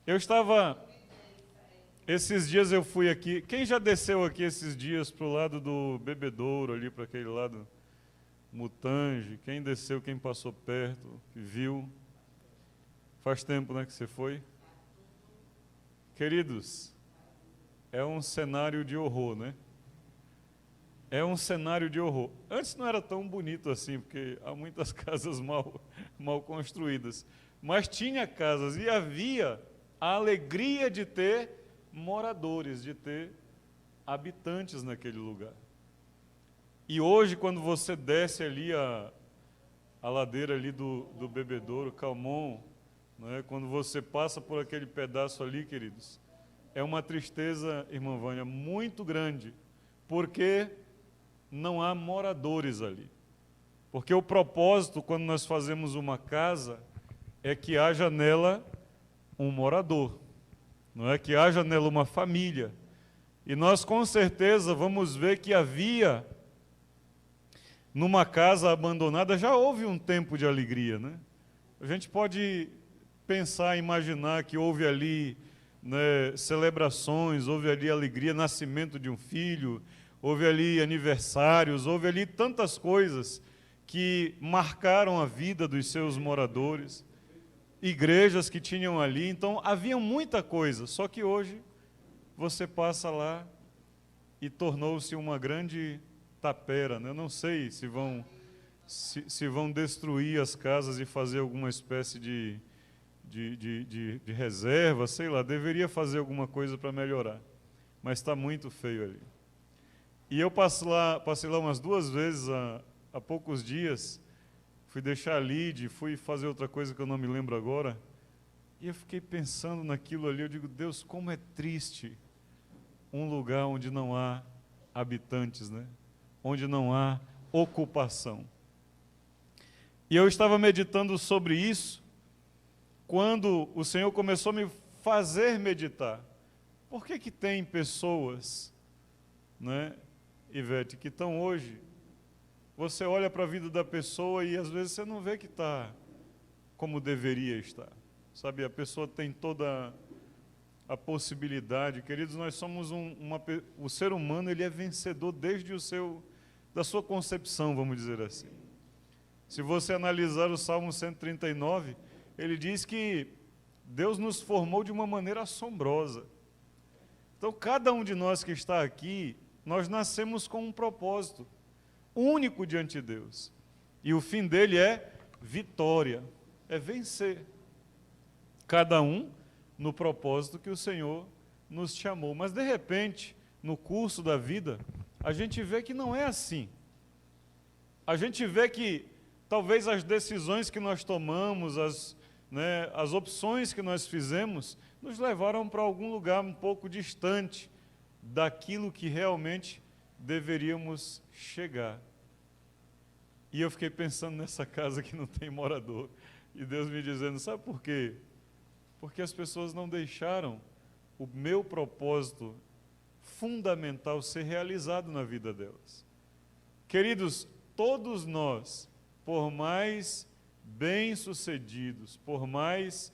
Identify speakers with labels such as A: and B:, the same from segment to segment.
A: Eu estava... Esses dias eu fui aqui... Quem já desceu aqui esses dias para o lado do Bebedouro, ali para aquele lado Mutange? Quem desceu, quem passou perto, que viu? Faz tempo, né, que você foi? Queridos, é um cenário de horror, né? É um cenário de horror. Antes não era tão bonito assim, porque há muitas casas mal construídas. Mas tinha casas e havia a alegria de ter moradores, de ter habitantes naquele lugar. E hoje, quando você desce ali a ladeira ali do Bebedouro, Calmon, né, quando você passa por aquele pedaço ali, queridos, é uma tristeza, irmã Vânia, muito grande, porque não há moradores ali. Porque o propósito, quando nós fazemos uma casa, é que haja nela um morador, não é que haja nela uma família. E nós com certeza vamos ver que havia, numa casa abandonada, já houve um tempo de alegria, né? A gente pode pensar, imaginar que houve ali, né, celebrações, houve ali alegria, nascimento de um filho, houve ali aniversários, houve ali tantas coisas que marcaram a vida dos seus moradores, igrejas que tinham ali, então havia muita coisa, só que hoje você passa lá e tornou-se uma grande tapera, né? Eu não sei se vão destruir as casas e fazer alguma espécie de reserva, sei lá, deveria fazer alguma coisa para melhorar, mas está muito feio ali. E eu passei lá umas 2 vezes há poucos dias, fui deixar a Lide, fui fazer outra coisa que eu não me lembro agora, e eu fiquei pensando naquilo ali, eu digo, Deus, como é triste um lugar onde não há habitantes, né? Onde não há ocupação. E eu estava meditando sobre isso, quando o Senhor começou a me fazer meditar. Por que tem pessoas, né, Ivete, que estão hoje, você olha para a vida da pessoa e às vezes você não vê que está como deveria estar. Sabe, a pessoa tem toda a possibilidade. Queridos, nós somos o ser humano, ele é vencedor desde da sua concepção, vamos dizer assim. Se você analisar o Salmo 139, ele diz que Deus nos formou de uma maneira assombrosa. Então, cada um de nós que está aqui, nós nascemos com um propósito único diante de Deus. E o fim dele é vitória, é vencer. Cada um no propósito que o Senhor nos chamou. Mas, de repente, no curso da vida, a gente vê que não é assim. A gente vê que talvez as decisões que nós tomamos, as opções que nós fizemos, nos levaram para algum lugar um pouco distante daquilo que realmente deveríamos chegar. E eu fiquei pensando nessa casa que não tem morador, e Deus me dizendo, sabe por quê? Porque as pessoas não deixaram o meu propósito fundamental ser realizado na vida delas. Queridos, todos nós, por mais bem-sucedidos, por mais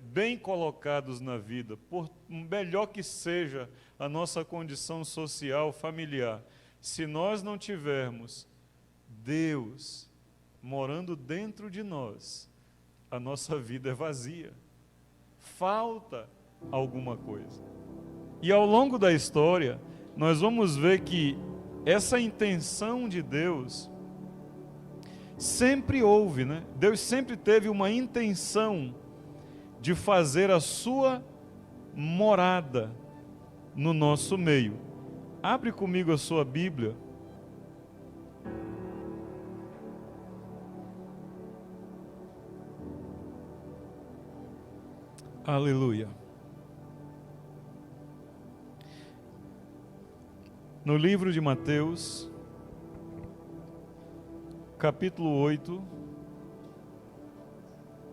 A: bem colocados na vida, por melhor que seja a nossa condição social, familiar, se nós não tivermos Deus morando dentro de nós, a nossa vida é vazia. Falta alguma coisa. E ao longo da história, nós vamos ver que essa intenção de Deus sempre houve, né? Deus sempre teve uma intenção de fazer a sua morada no nosso meio. Abre comigo a sua Bíblia. Aleluia. No livro de Mateus, capítulo 8,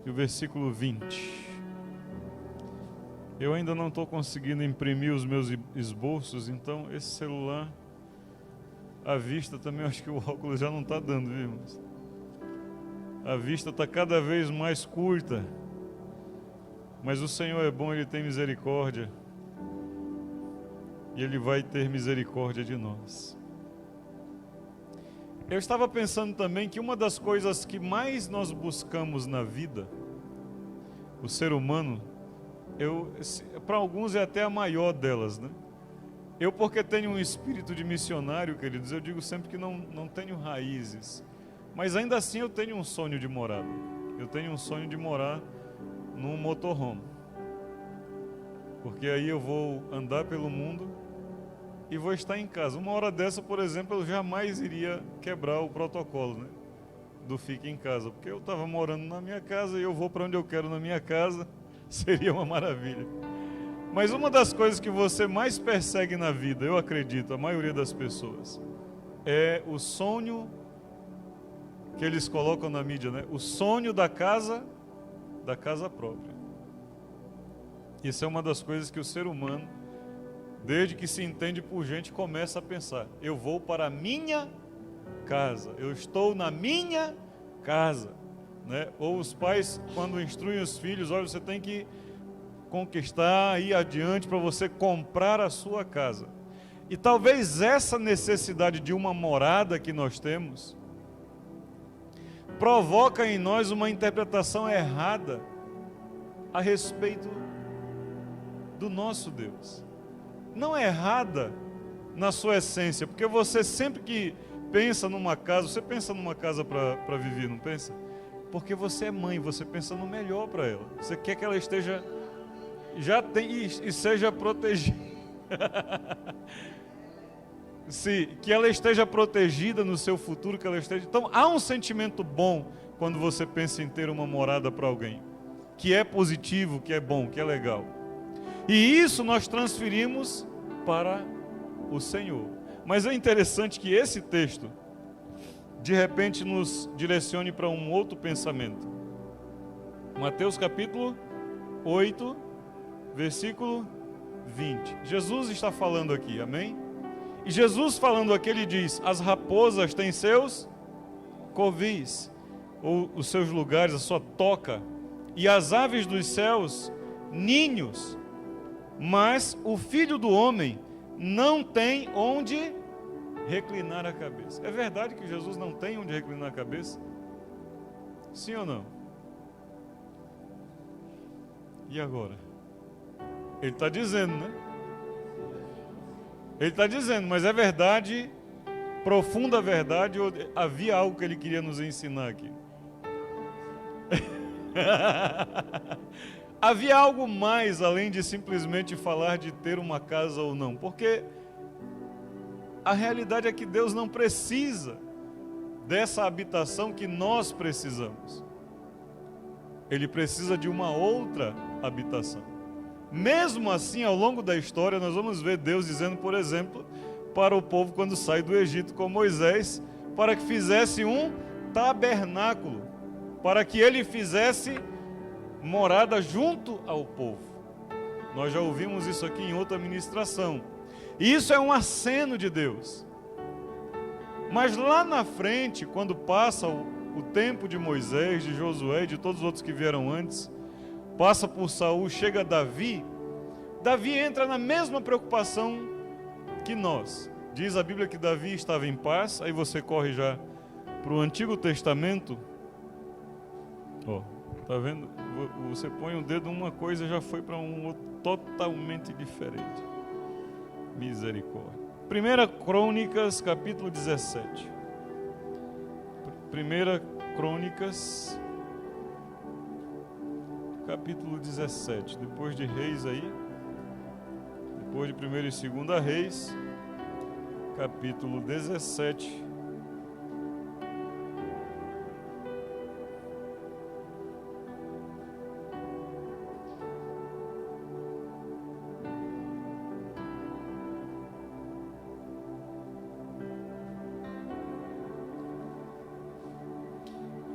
A: e o versículo 20. Eu ainda não estou conseguindo imprimir os meus esboços, então esse celular, a vista também, acho que o óculos já não está dando, viu, irmãos? A vista está cada vez mais curta. Mas o Senhor é bom, Ele tem misericórdia. E Ele vai ter misericórdia de nós. Eu estava pensando também que uma das coisas que mais nós buscamos na vida, o ser humano, para alguns é até a maior delas, né? Eu, porque tenho um espírito de missionário, queridos, eu digo sempre que não tenho raízes. Mas ainda assim eu tenho um sonho de morada. Eu tenho um sonho de morar num motorhome. Porque aí eu vou andar pelo mundo e vou estar em casa. Uma hora dessa, por exemplo, eu jamais iria quebrar o protocolo, né, do fique em casa. Porque eu estava morando na minha casa e eu vou para onde eu quero na minha casa. Seria uma maravilha. Mas uma das coisas que você mais persegue na vida, eu acredito, a maioria das pessoas, é o sonho que eles colocam na mídia, né? O sonho da casa própria. Isso é uma das coisas que o ser humano, desde que se entende por gente, começa a pensar. Eu vou para a minha casa, eu estou na minha casa, né? Ou os pais, quando instruem os filhos, olha, você tem que conquistar, ir adiante para você comprar a sua casa. E talvez essa necessidade de uma morada que nós temos provoca em nós uma interpretação errada a respeito do nosso Deus. Não é errada na sua essência, porque você sempre que pensa numa casa, você pensa numa casa para viver, não pensa? Porque você é mãe, você pensa no melhor para ela. Você quer que ela esteja e seja protegida. Que ela esteja protegida no seu futuro, que ela esteja. Então há um sentimento bom quando você pensa em ter uma morada para alguém, que é positivo, que é bom, que é legal. E isso nós transferimos para o Senhor. Mas é interessante que esse texto de repente nos direcione para um outro pensamento. Mateus capítulo 8, versículo 20. Jesus está falando aqui, amém? E Jesus falando aqui, ele diz: as raposas têm seus covis, ou os seus lugares, a sua toca, e as aves dos céus, ninhos, mas o Filho do Homem não tem onde reclinar a cabeça. É verdade que Jesus não tem onde reclinar a cabeça? Sim ou não? E agora? Ele está dizendo, né? Ele está dizendo, mas é verdade, profunda verdade, ou havia algo que ele queria nos ensinar aqui? Havia algo mais além de simplesmente falar de ter uma casa ou não, porque a realidade é que Deus não precisa dessa habitação que nós precisamos. Ele precisa de uma outra habitação. Mesmo assim, ao longo da história, nós vamos ver Deus dizendo, por exemplo, para o povo quando sai do Egito com Moisés, para que fizesse um tabernáculo, para que ele fizesse morada junto ao povo. Nós já ouvimos isso aqui em outra ministração. E isso é um aceno de Deus. Mas lá na frente, quando passa o tempo de Moisés, de Josué e de todos os outros que vieram antes, passa por Saul, chega Davi, Davi entra na mesma preocupação que nós. Diz a Bíblia que Davi estava em paz, aí você corre já para o Antigo Testamento. Tá vendo? Você põe o dedo numa coisa e já foi para um outro totalmente diferente. Misericórdia. 1 Crônicas, capítulo 17. 1 Crônicas, capítulo 17. Depois de Reis aí, depois de 1 e 2 Reis, capítulo 17.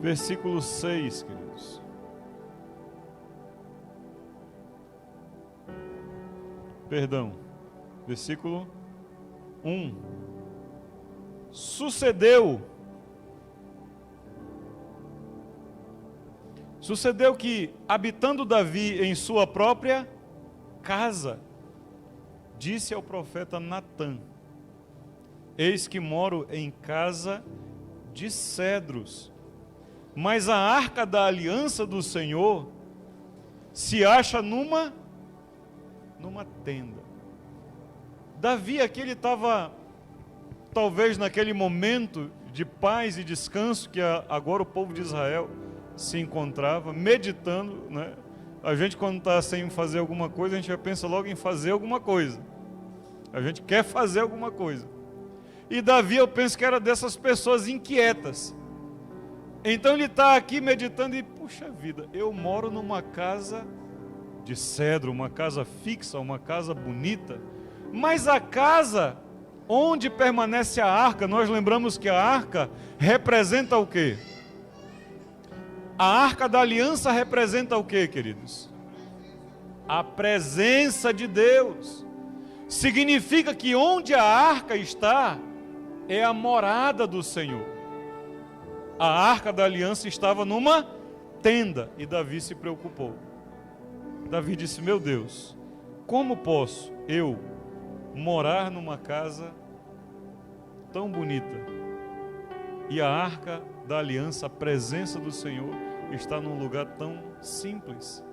A: Versículo 6, queridos. Perdão. Versículo 1. Sucedeu que, habitando Davi em sua própria casa, disse ao profeta Natã: eis que moro em casa de cedros, mas a arca da aliança do Senhor se acha numa tenda. Davi aqui, ele estava, talvez naquele momento de paz e descanso que agora o povo de Israel se encontrava, meditando, né? A gente, quando está sem fazer alguma coisa, a gente já pensa logo em fazer alguma coisa. A gente quer fazer alguma coisa. E Davi, eu penso que era dessas pessoas inquietas. Então ele está aqui meditando e, puxa vida, eu moro numa casa de cedro, uma casa fixa, uma casa bonita, mas a casa onde permanece a arca, nós lembramos que a arca representa o quê? A arca da aliança representa o quê, queridos? A presença de Deus. Significa que onde a arca está, é a morada do Senhor. A arca da aliança estava numa tenda, e Davi se preocupou. Davi disse: meu Deus, como posso eu morar numa casa tão bonita, e a arca da aliança, a presença do Senhor, está num lugar tão simples?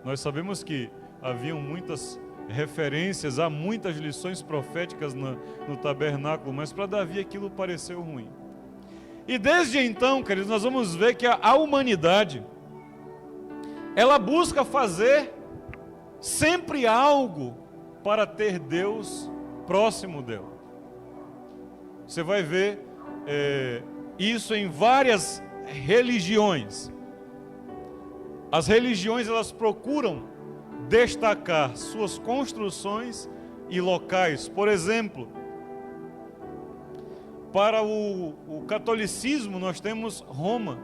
A: Nós sabemos que haviam muitas referências, há muitas lições proféticas no tabernáculo, mas para Davi aquilo pareceu ruim. E desde então, queridos, nós vamos ver que a humanidade, ela busca fazer sempre algo para ter Deus próximo dela. Você vai ver isso em várias religiões. As religiões, elas procuram destacar suas construções e locais. Por exemplo, para o catolicismo nós temos Roma.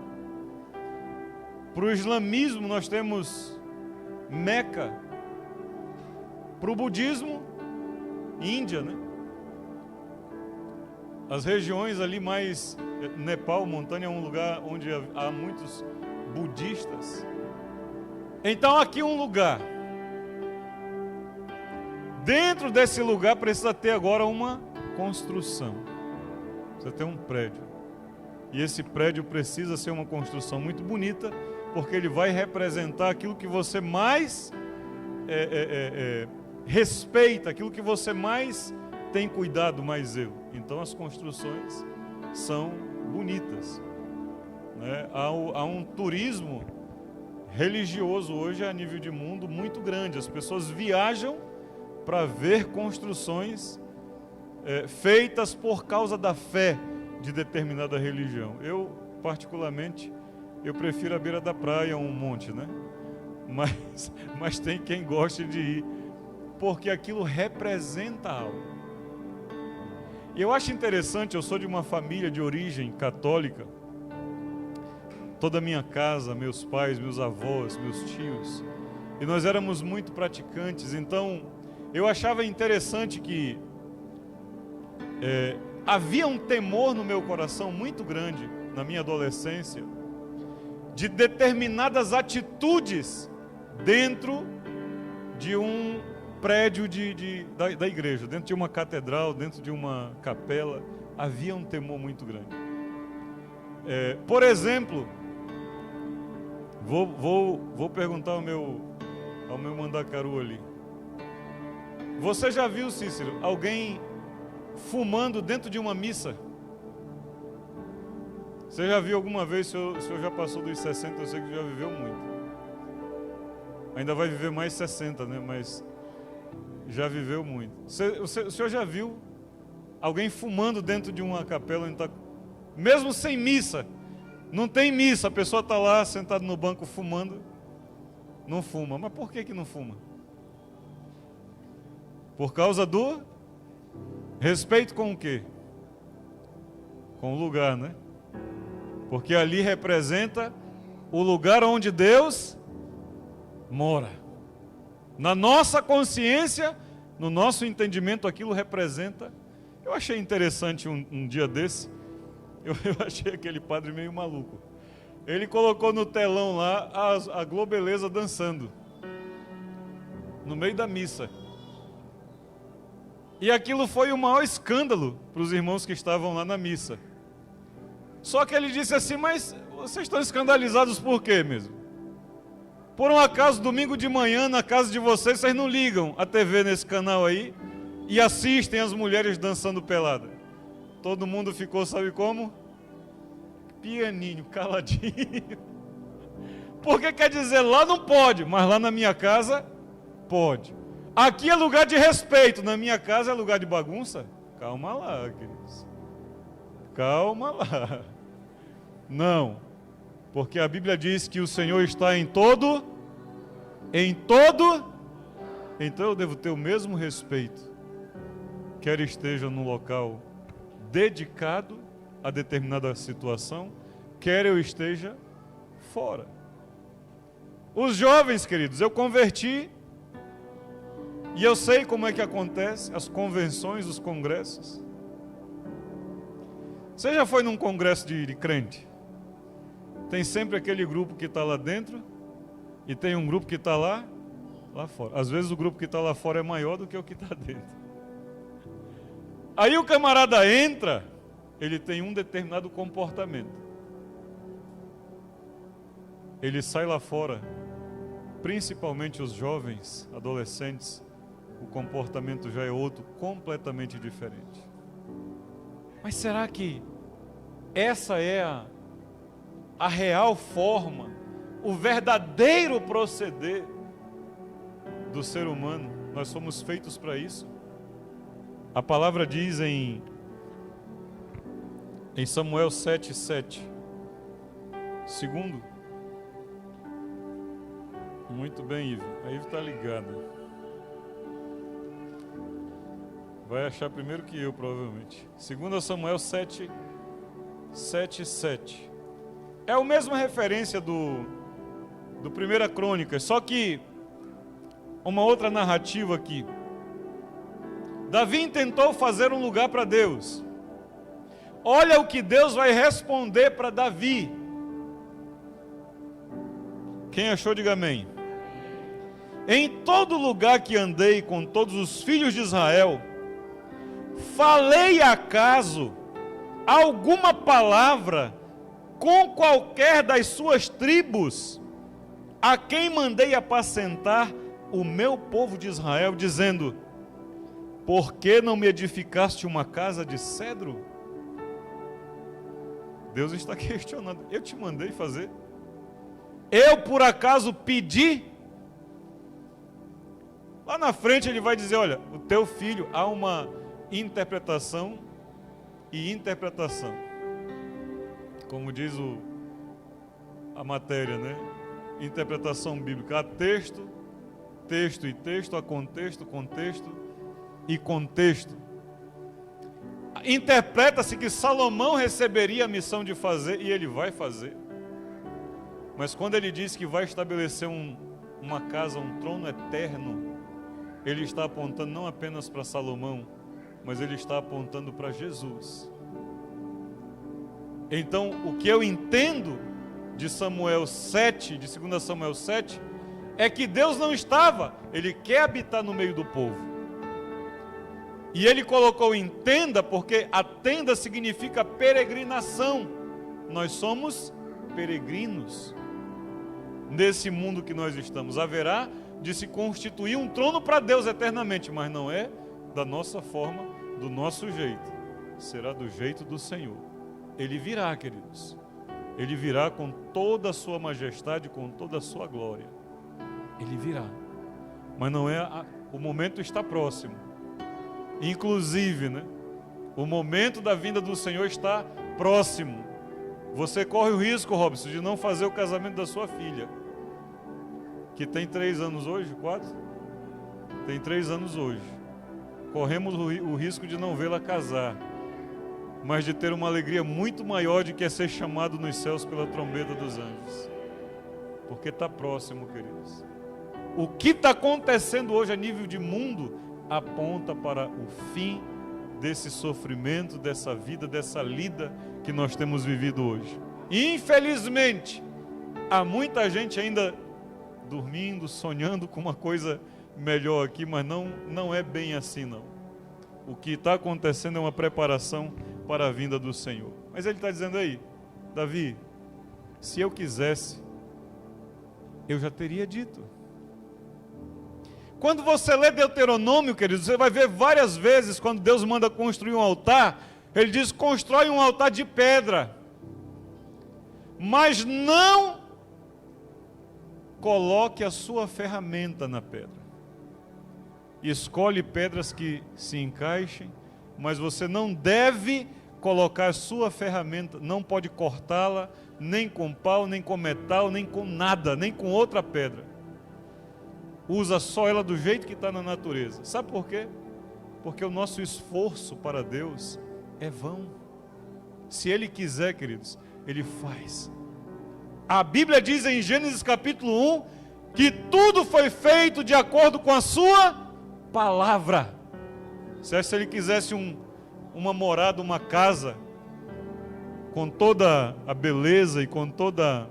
A: Para o islamismo nós temos Meca. Para o budismo, Índia, né? As regiões ali mais... Nepal, montanha, é um lugar onde há muitos budistas. Então aqui um lugar. Dentro desse lugar precisa ter agora uma construção. Precisa ter um prédio. E esse prédio precisa ser uma construção muito bonita, porque ele vai representar aquilo que você mais respeita, aquilo que você mais tem cuidado, mais zelo. Então as construções são bonitas, né? Há um turismo religioso hoje a nível de mundo muito grande. As pessoas viajam para ver construções feitas por causa da fé de determinada religião. Eu, particularmente, eu prefiro a beira da praia, um monte, né? Mas tem quem goste de ir, porque aquilo representa algo. E eu acho interessante, eu sou de uma família de origem católica. Toda a minha casa, meus pais, meus avós, meus tios, e nós éramos muito praticantes. Então eu achava interessante que havia um temor no meu coração muito grande, na minha adolescência, de determinadas atitudes dentro de um prédio da igreja, dentro de uma catedral, dentro de uma capela. Havia um temor muito grande. Por exemplo, vou perguntar ao meu mandacaru ali: você já viu, Cícero, alguém fumando dentro de uma missa? Você já viu alguma vez? O senhor já passou dos 60, eu sei que já viveu muito. Ainda vai viver mais 60, né? Mas já viveu muito. O senhor já viu alguém fumando dentro de uma capela, mesmo sem missa? Não tem missa, a pessoa está lá sentada no banco fumando, não fuma. Mas por que não fuma? Por causa do respeito com o quê? Com o lugar, né? Porque ali representa o lugar onde Deus mora. Na nossa consciência, no nosso entendimento, aquilo representa. Eu achei interessante um dia desse, eu achei aquele padre meio maluco. Ele colocou no telão lá a Globeleza dançando, no meio da missa. E aquilo foi o maior escândalo para os irmãos que estavam lá na missa. Só que ele disse assim, mas vocês estão escandalizados por quê mesmo? Por um acaso, domingo de manhã, na casa de vocês não ligam a TV nesse canal aí e assistem as mulheres dançando pelada? Todo mundo ficou, sabe como? Pianinho, caladinho. Porque quer dizer, lá não pode, mas lá na minha casa, pode. Aqui é lugar de respeito, na minha casa é lugar de bagunça? Calma lá, queridos. Calma lá. Não, porque a Bíblia diz que o Senhor está em todo, então eu devo ter o mesmo respeito, quer esteja num local dedicado a determinada situação, quer eu esteja fora. Os jovens, queridos, eu converti, e eu sei como é que acontece, as convenções, os congressos. Você já foi num congresso de crente? Tem sempre aquele grupo que está lá dentro e tem um grupo que está lá fora. Às vezes o grupo que está lá fora é maior do que o que está dentro. Aí o camarada entra, ele tem um determinado comportamento. Ele sai lá fora, principalmente os jovens, adolescentes, o comportamento já é outro, completamente diferente. Mas será que essa é a real forma, o verdadeiro proceder do ser humano? Nós somos feitos para isso. A palavra diz em Samuel 7:7, segundo. Muito bem, Ivo. A Ivo está ligada. Vai achar primeiro que eu, provavelmente. 2 Samuel 7:7. É a mesma referência do 1 Crônicas, só que uma outra narrativa aqui. Davi intentou fazer um lugar para Deus. Olha o que Deus vai responder para Davi. Quem achou, diga amém. Em todo lugar que andei com todos os filhos de Israel, falei acaso alguma palavra com qualquer das suas tribos, a quem mandei apacentar o meu povo de Israel, dizendo: por que não me edificaste uma casa de cedro? Deus está questionando. Eu te mandei fazer? Eu por acaso pedi? Lá na frente ele vai dizer, olha, o teu filho, há uma interpretação e interpretação. Como diz a matéria, né? Interpretação bíblica. Há texto, texto e texto, há contexto, contexto e contexto. Interpreta-se que Salomão receberia a missão de fazer, e ele vai fazer. Mas quando ele diz que vai estabelecer uma casa, um trono eterno, ele está apontando não apenas para Salomão, mas ele está apontando para Jesus. Então, o que eu entendo de Samuel 7, de 2 Samuel 7, é que Deus não estava, Ele quer habitar no meio do povo. E Ele colocou em tenda, porque a tenda significa peregrinação. Nós somos peregrinos nesse mundo que nós estamos. Haverá de se constituir um trono para Deus eternamente, mas não é da nossa forma, do nosso jeito. Será do jeito do Senhor. Ele virá, queridos. Ele virá com toda a sua majestade, com toda a sua glória. Ele virá. Mas não é o momento está próximo. Inclusive, né? O momento da vinda do Senhor está próximo. Você corre o risco, Robson, de não fazer o casamento da sua filha, que tem 3 anos hoje, 4? Tem 3 anos hoje. Corremos o risco de não vê-la casar, mas de ter uma alegria muito maior de que é ser chamado nos céus pela trombeta dos anjos. Porque está próximo, queridos. O que está acontecendo hoje a nível de mundo aponta para o fim desse sofrimento, dessa vida, dessa lida que nós temos vivido hoje. Infelizmente, há muita gente ainda dormindo, sonhando com uma coisa melhor aqui, mas não é bem assim não. O que está acontecendo é uma preparação para a vinda do Senhor. Mas ele está dizendo aí, Davi, se eu quisesse, eu já teria dito. Quando você lê Deuteronômio, queridos, você vai ver várias vezes, quando Deus manda construir um altar, Ele diz, constrói um altar de pedra, mas não coloque a sua ferramenta na pedra. Escolhe pedras que se encaixem, mas você não deve colocar a sua ferramenta, não pode cortá-la, nem com pau, nem com metal, nem com nada, nem com outra pedra. Usa só ela do jeito que está na natureza. Sabe por quê? Porque o nosso esforço para Deus é vão. Se Ele quiser, queridos, Ele faz. A Bíblia diz em Gênesis capítulo 1, que tudo foi feito de acordo com a sua palavra. Se Ele quisesse uma morada, uma casa, com toda a beleza e com toda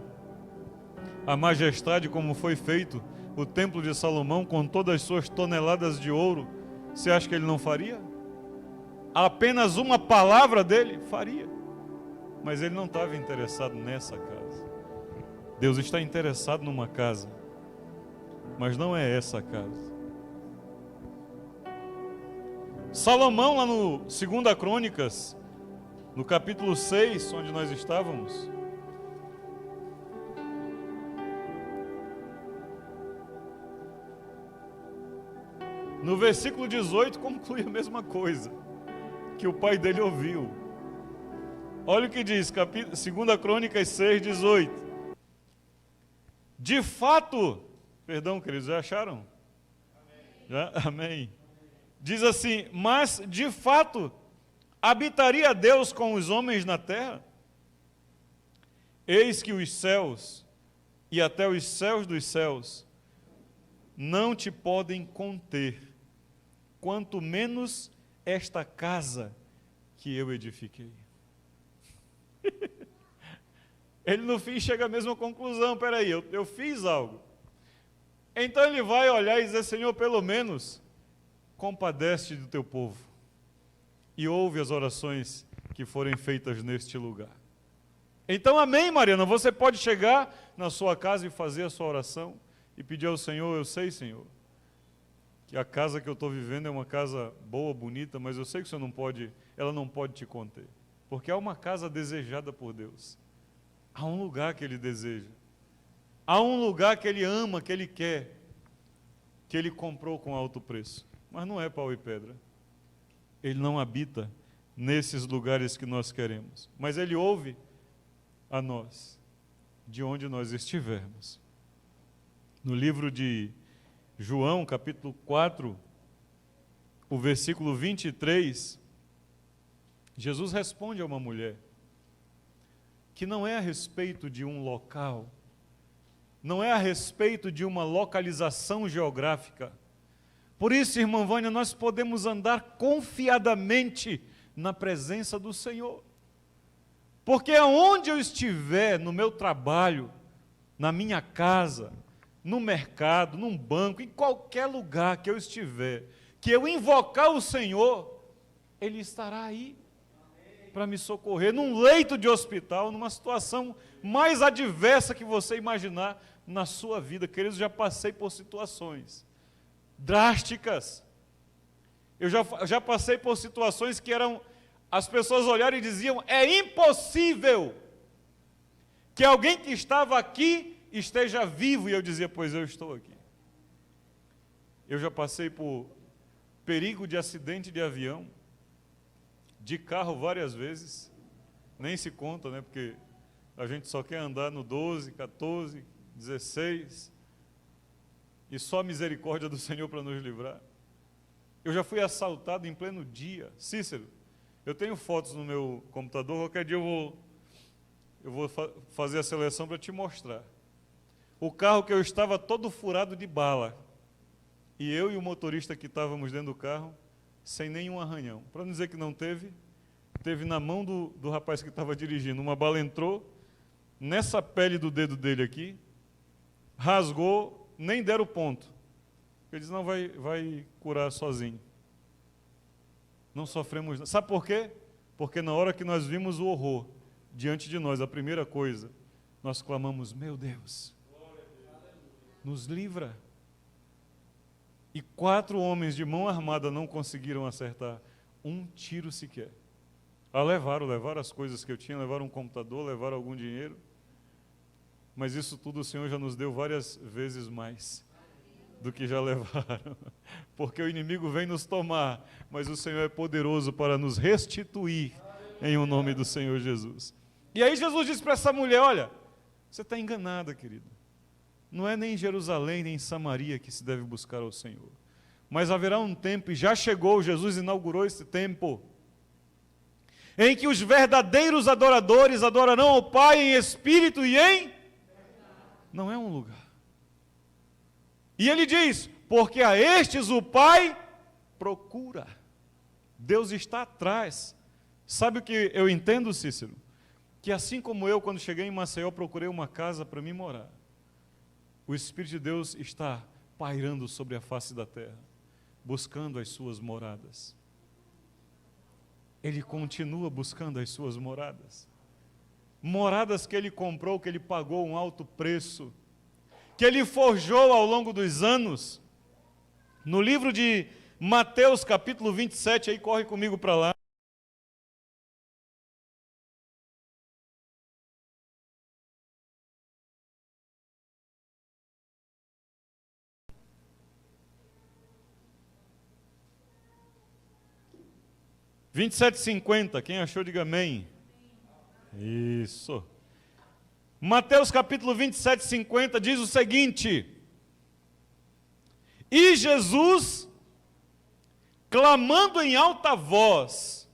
A: a majestade como foi feito o templo de Salomão, com todas as suas toneladas de ouro, você acha que Ele não faria? Apenas uma palavra dele faria. Mas Ele não estava interessado nessa casa. Deus está interessado numa casa, mas não é essa casa. Salomão, lá no 2 Crônicas, no capítulo 6, onde nós estávamos, no versículo 18, conclui a mesma coisa que o pai dele ouviu. Olha o que diz, 2 Crônicas 6, 18. De fato, perdão, queridos, já acharam? Amém. Já? Amém. Diz assim, mas de fato, habitaria Deus com os homens na terra? Eis que os céus, e até os céus dos céus, não te podem conter, quanto menos esta casa que eu edifiquei. Ele no fim chega à mesma conclusão, peraí, eu fiz algo. Então ele vai olhar e dizer, Senhor, pelo menos compadece do teu povo e ouve as orações que forem feitas neste lugar. Então, amém, Mariana, você pode chegar na sua casa e fazer a sua oração e pedir ao Senhor, eu sei, Senhor, que a casa que eu estou vivendo é uma casa boa, bonita, mas eu sei que o Senhor não pode, ela não pode te conter, porque é uma casa desejada por Deus. Há um lugar que Ele deseja, há um lugar que Ele ama, que Ele quer, que Ele comprou com alto preço. Mas não é pau e pedra. Ele não habita nesses lugares que nós queremos. Mas Ele ouve a nós, de onde nós estivermos. No livro de João, capítulo 4, o versículo 23, Jesus responde a uma mulher, que não é a respeito de um local, não é a respeito de uma localização geográfica. Por isso, irmã Vânia, nós podemos andar confiadamente na presença do Senhor. Porque aonde eu estiver, no meu trabalho, na minha casa, no mercado, num banco, em qualquer lugar que eu estiver, que eu invocar o Senhor, Ele estará aí para me socorrer, num leito de hospital, numa situação mais adversa que você imaginar na sua vida. Queridos, já passei por situações drásticas. Eu já passei por situações que as pessoas olharam e diziam, é impossível que alguém que estava aqui esteja vivo, e eu dizia, pois eu estou aqui. Eu já passei por perigo de acidente de avião, de carro várias vezes, nem se conta, né, porque a gente só quer andar no 12, 14, 16, e só a misericórdia do Senhor para nos livrar. Eu já fui assaltado em pleno dia. Cícero, eu tenho fotos no meu computador, qualquer dia eu vou fazer a seleção para te mostrar. O carro que eu estava todo furado de bala, e eu e o motorista que estávamos dentro do carro, sem nenhum arranhão. Para não dizer que não teve na mão do rapaz que estava dirigindo. Uma bala entrou nessa pele do dedo dele aqui, rasgou, nem deram o ponto. Ele disse, não, vai curar sozinho. Não sofremos nada. Sabe por quê? Porque na hora que nós vimos o horror diante de nós, a primeira coisa, nós clamamos, meu Deus, nos livra. E 4 homens de mão armada não conseguiram acertar um tiro sequer. Levaram as coisas que eu tinha, levaram um computador, levaram algum dinheiro. Mas isso tudo o Senhor já nos deu várias vezes mais do que já levaram. Porque o inimigo vem nos tomar, mas o Senhor é poderoso para nos restituir em o nome do Senhor Jesus. E aí Jesus disse para essa mulher, olha, você está enganada, querida. Não é nem em Jerusalém, nem em Samaria que se deve buscar ao Senhor. Mas haverá um tempo, e já chegou, Jesus inaugurou esse tempo, em que os verdadeiros adoradores adorarão ao Pai em espírito e em... Não é um lugar. E ele diz, porque a estes o Pai procura. Deus está atrás. Sabe o que eu entendo, Cícero? Que assim como eu, quando cheguei em Maceió, procurei uma casa para mim morar. O Espírito de Deus está pairando sobre a face da terra, buscando as suas moradas. Ele continua buscando as suas moradas. Moradas que ele comprou, que ele pagou um alto preço, que ele forjou ao longo dos anos. No livro de Mateus, capítulo 27, aí corre comigo para lá. – 27:50, quem achou, diga amém. Isso. Mateus capítulo 27:50 diz o seguinte: e Jesus, clamando em alta voz,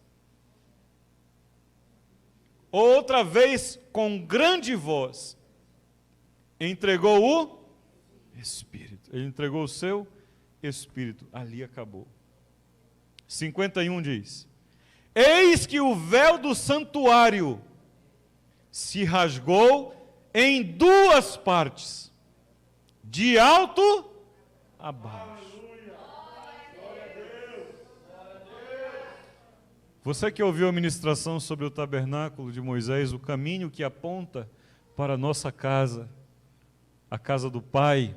A: outra vez com grande voz, entregou o Espírito. Ele entregou o seu Espírito. Ali acabou. 51 diz: eis que o véu do santuário se rasgou em 2 partes, de alto a baixo. Você que ouviu a ministração sobre o tabernáculo de Moisés, o caminho que aponta para a nossa casa, a casa do Pai,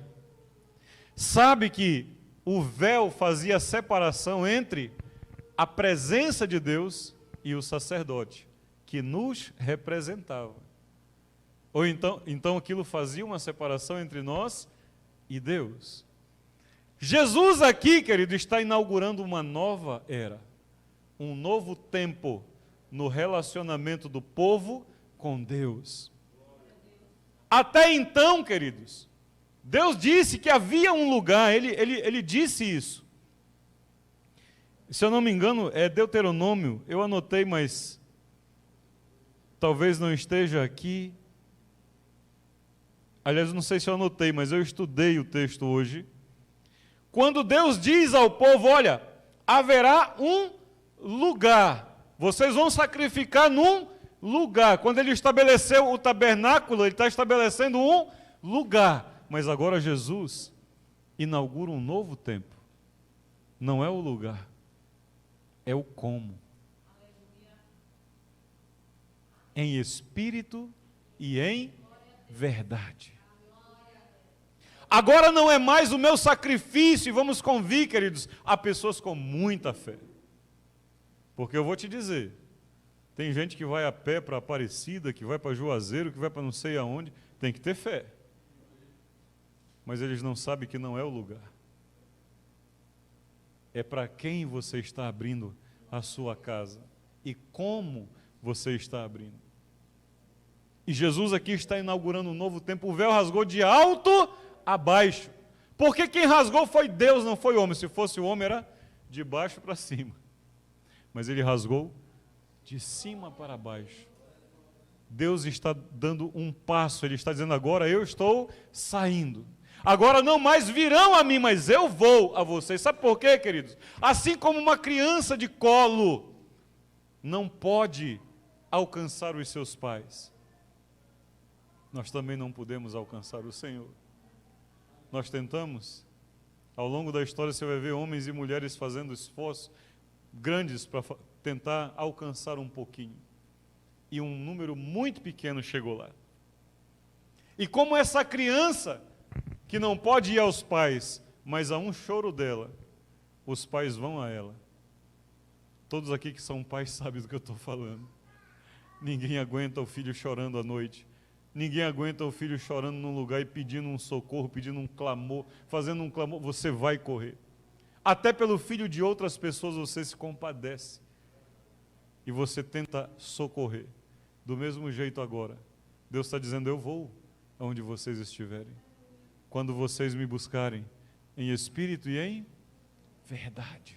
A: sabe que o véu fazia separação entre a presença de Deus e o sacerdote, que nos representava. Ou então aquilo fazia uma separação entre nós e Deus. Jesus aqui, querido, está inaugurando uma nova era, um novo tempo no relacionamento do povo com Deus. Até então, queridos, Deus disse que havia um lugar, ele disse isso. Se eu não me engano, é Deuteronômio, eu anotei, mas talvez não esteja aqui. Aliás, não sei se eu anotei, mas eu estudei o texto hoje. Quando Deus diz ao povo, olha, haverá um lugar, vocês vão sacrificar num lugar. Quando ele estabeleceu o tabernáculo, ele está estabelecendo um lugar. Mas agora Jesus inaugura um novo tempo. Não é o lugar, é o como. Em espírito e em verdade. Agora não é mais o meu sacrifício, e vamos convir, queridos, a pessoas com muita fé. Porque eu vou te dizer, tem gente que vai a pé para Aparecida, que vai para Juazeiro, que vai para não sei aonde, tem que ter fé. Mas eles não sabem que não é o lugar. É para quem você está abrindo a sua casa e como você está abrindo. E Jesus aqui está inaugurando um novo tempo. O véu rasgou de alto a baixo. Porque quem rasgou foi Deus, não foi o homem. Se fosse o homem, era de baixo para cima. Mas ele rasgou de cima para baixo. Deus está dando um passo. Ele está dizendo, agora eu estou saindo. Agora não mais virão a mim, mas eu vou a vocês. Sabe por quê, queridos? Assim como uma criança de colo não pode alcançar os seus pais. nós também não podemos alcançar o Senhor. Nós tentamos, ao longo da história você vai ver homens e mulheres fazendo esforços grandes para tentar alcançar um pouquinho. E um número muito pequeno chegou lá. E como essa criança, que não pode ir aos pais, mas a um choro dela, os pais vão a ela. Todos aqui que são pais sabem do que eu estou falando. Ninguém aguenta o filho chorando à noite. Ninguém aguenta o filho chorando num lugar e pedindo um socorro, pedindo um clamor, fazendo um clamor. Você vai correr. Até pelo filho de outras pessoas você se compadece. E você tenta socorrer. Do mesmo jeito agora, Deus está dizendo, eu vou aonde vocês estiverem. Quando vocês me buscarem em espírito e em verdade.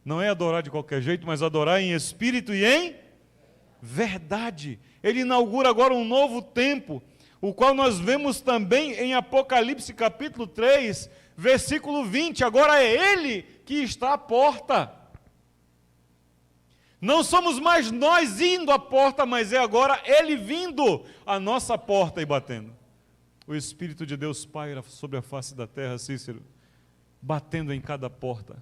A: Não é adorar de qualquer jeito, mas adorar em espírito e em verdade. Ele inaugura agora um novo tempo, o qual nós vemos também em Apocalipse capítulo 3, versículo 20. Agora é Ele que está à porta. Não somos mais nós indo à porta, mas é agora Ele vindo à nossa porta e batendo. O Espírito de Deus paira sobre a face da terra, Cícero, batendo em cada porta.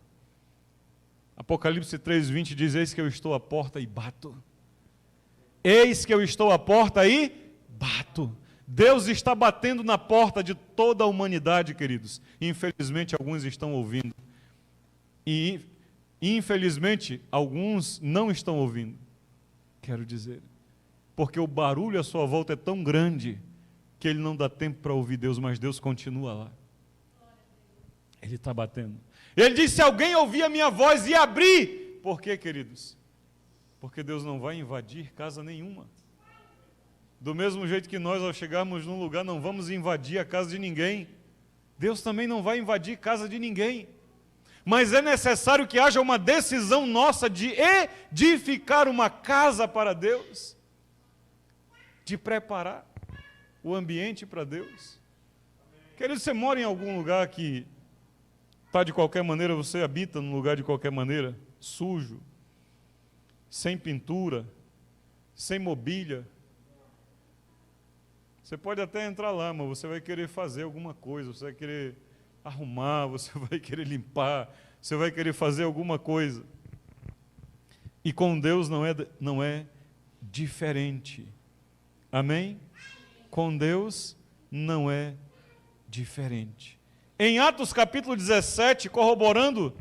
A: Apocalipse 3:20 diz, eis que eu estou à porta e bato. Eis que eu estou à porta e bato. Deus está batendo na porta de toda a humanidade, queridos. Infelizmente, alguns estão ouvindo. E, infelizmente, alguns não estão ouvindo. Quero dizer, porque o barulho à sua volta é tão grande que ele não dá tempo para ouvir Deus, mas Deus continua lá. Ele está batendo. Ele disse, se alguém ouvir a minha voz e abrir. Por quê, queridos? Porque Deus não vai invadir casa nenhuma. Do mesmo jeito que nós, ao chegarmos num lugar, não vamos invadir a casa de ninguém. Deus também não vai invadir casa de ninguém. Mas é necessário que haja uma decisão nossa de edificar uma casa para Deus. De preparar o ambiente para Deus. Querido, você mora em algum lugar que está de qualquer maneira, você habita num lugar de qualquer maneira, sujo, sem pintura, sem mobília. Você pode até entrar lá, mas você vai querer fazer alguma coisa, você vai querer arrumar, você vai querer limpar, você vai querer fazer alguma coisa. E com Deus não é diferente. Amém? Com Deus não é diferente. Em Atos capítulo 17, corroborando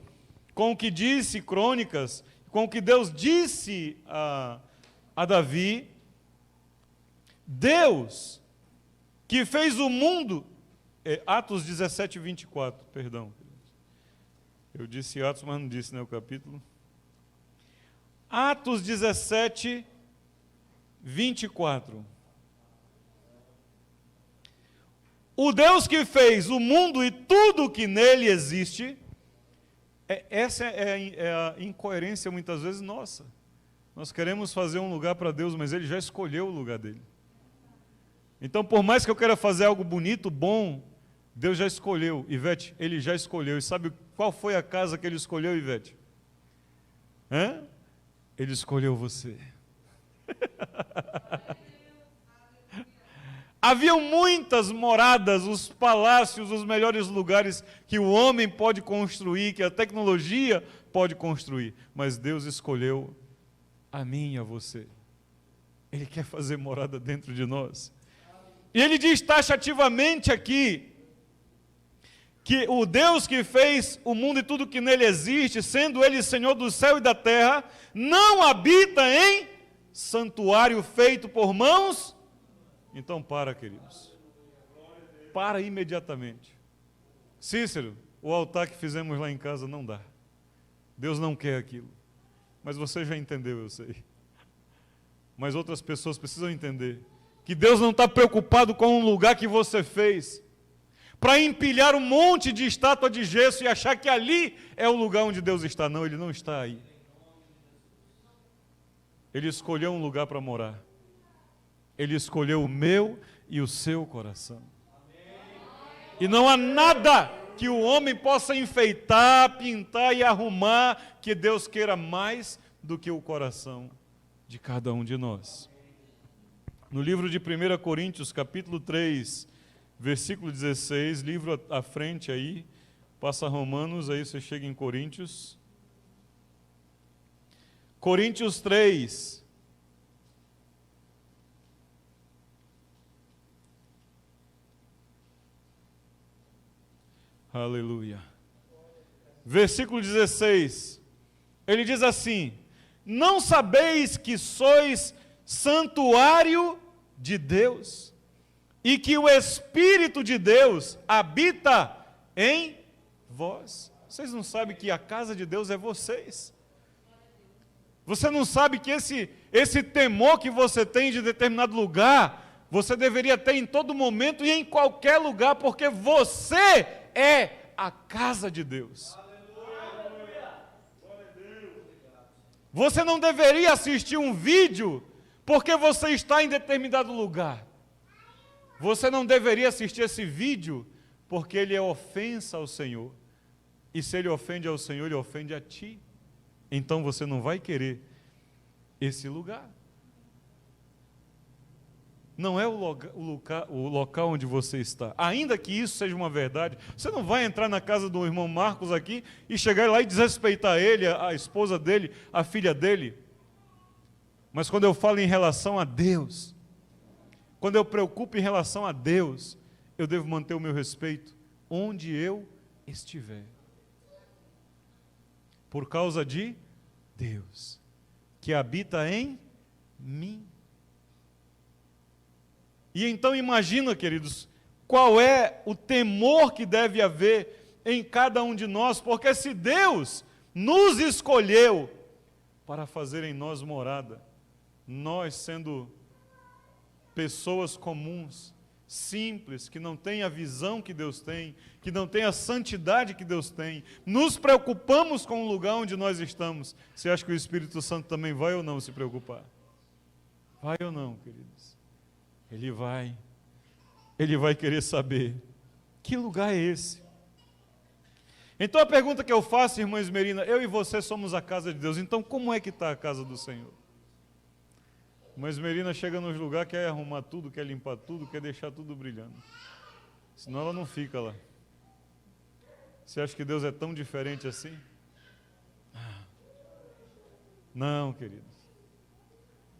A: com o que disse Crônicas, com o que Deus disse a Davi, Deus que fez o mundo, Atos 17, 24, perdão. Eu disse Atos, mas não disse, né, o capítulo. Atos 17, 24. O Deus que fez o mundo e tudo que nele existe, essa é a incoerência muitas vezes nossa. Nós queremos fazer um lugar para Deus, mas Ele já escolheu o lugar dele. Então, por mais que eu queira fazer algo bonito, bom, Deus já escolheu. Ivete, Ele já escolheu. E sabe qual foi a casa que Ele escolheu, Ivete? Ele escolheu você. Haviam muitas moradas, os palácios, os melhores lugares que o homem pode construir, que a tecnologia pode construir. Mas Deus escolheu a mim e a você. Ele quer fazer morada dentro de nós. E Ele diz taxativamente aqui, que o Deus que fez o mundo e tudo que nele existe, sendo Ele Senhor do céu e da terra, não habita em santuário feito por mãos. Então para, queridos. Para imediatamente. Cícero, o altar que fizemos lá em casa não dá. Deus não quer aquilo. Mas você já entendeu, eu sei. Mas outras pessoas precisam entender que Deus não está preocupado com um lugar que você fez para empilhar um monte de estátua de gesso e achar que ali é o lugar onde Deus está. Não, Ele não está aí. Ele escolheu um lugar para morar. Ele escolheu o meu e o seu coração. E não há nada que o homem possa enfeitar, pintar e arrumar que Deus queira mais do que o coração de cada um de nós. No livro de 1 Coríntios, capítulo 3, versículo 16, livro à frente aí, passa Romanos, aí você chega em Coríntios. Coríntios 3. Aleluia. Versículo 16. Ele diz assim: não sabeis que sois santuário de Deus e que o Espírito de Deus habita em vós? Vocês não sabem que a casa de Deus é vocês? Você não sabe que esse temor que você tem de determinado lugar, você deveria ter em todo momento e em qualquer lugar, porque você é a casa de Deus. Você não deveria assistir um vídeo porque você está em determinado lugar. Você não deveria assistir esse vídeo porque ele é ofensa ao Senhor. E se ele ofende ao Senhor, ele ofende a ti. Então você não vai querer esse lugar. Não é o local onde você está. Ainda que isso seja uma verdade, você não vai entrar na casa do irmão Marcos aqui e chegar lá e desrespeitar ele, a esposa dele, a filha dele. Mas quando eu falo em relação a Deus, quando eu preocupo em relação a Deus, eu devo manter o meu respeito onde eu estiver. Por causa de Deus, que habita em mim. E então imagina, queridos, qual é o temor que deve haver em cada um de nós, porque se Deus nos escolheu para fazer em nós morada, nós sendo pessoas comuns, simples, que não têm a visão que Deus tem, que não têm a santidade que Deus tem, nos preocupamos com o lugar onde nós estamos. Você acha que o Espírito Santo também vai ou não se preocupar? Vai ou não, queridos? Ele vai querer saber que lugar é esse. Então a pergunta que eu faço, irmã Esmerina, eu e você somos a casa de Deus, então como é que está a casa do Senhor? Irmã Esmerina chega nos lugares, quer arrumar tudo, quer limpar tudo, quer deixar tudo brilhando, senão ela não fica lá. Você acha que Deus é tão diferente assim? Não, queridos.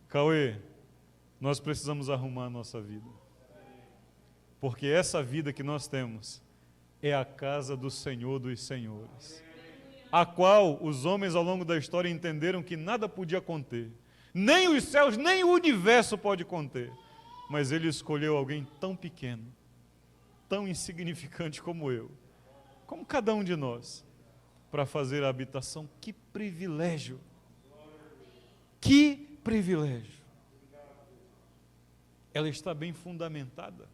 A: Cauê, nós precisamos arrumar a nossa vida, porque essa vida que nós temos é a casa do Senhor dos Senhores, a qual os homens ao longo da história entenderam que nada podia conter, nem os céus, nem o universo pode conter, mas Ele escolheu alguém tão pequeno, tão insignificante como eu, como cada um de nós, para fazer a habitação. Que privilégio! Que privilégio! Ela está bem fundamentada.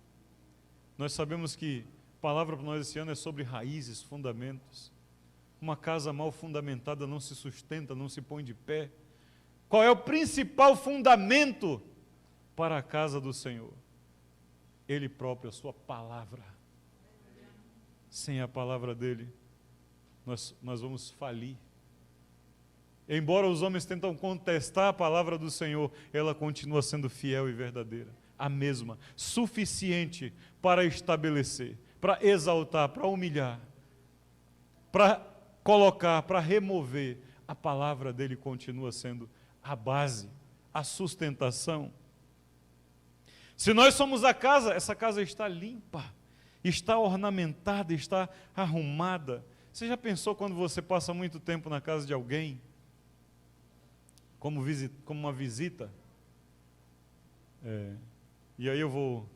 A: Nós sabemos que a palavra para nós esse ano é sobre raízes, fundamentos. Uma casa mal fundamentada não se sustenta, não se põe de pé. Qual é o principal fundamento para a casa do Senhor? Ele próprio, a sua palavra. Sem a palavra dele, nós vamos falir. Embora os homens tentam contestar a palavra do Senhor, ela continua sendo fiel e verdadeira. A mesma, suficiente para estabelecer, para exaltar, para humilhar, para colocar, para remover. A palavra dele continua sendo a base, a sustentação. Se nós somos a casa, essa casa está limpa, está ornamentada, está arrumada. Você já pensou quando você passa muito tempo na casa de alguém, como uma visita? E aí eu vou